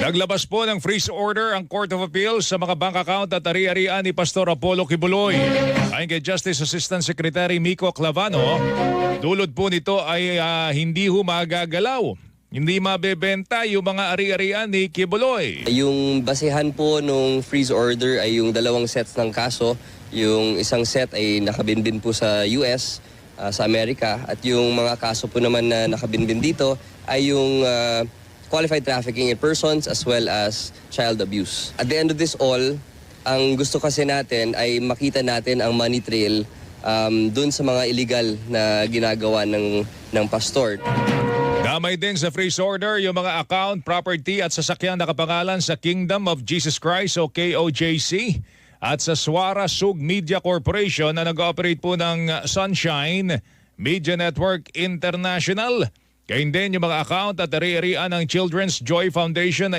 Naglabas po ng freeze order ang Court of Appeals sa mga bank account at ari-arian ni Pastor Apollo Kibuloy. Ayon kay Justice Assistant Secretary Miko Clavano, dulot po nito ay hindi magagalaw. Hindi mabebenta yung mga ari-arian ni Kibuloy. Yung basehan po nung freeze order ay yung dalawang sets ng kaso. Yung isang set ay nakabinbin po sa US, sa Amerika. At yung mga kaso po naman na nakabinbin dito ay yung qualified trafficking in persons as well as child abuse. At the end of this all, ang gusto kasi natin ay makita natin ang money trail dun sa mga illegal na ginagawa ng pastor. Damay din sa freeze order yung mga account, property at sasakyang nakapangalan sa Kingdom of Jesus Christ o KOJC at sa Swara Sug Media Corporation na nag-operate po ng Sunshine Media Network International. Kaya din yung mga account at ari-arian ng Children's Joy Foundation na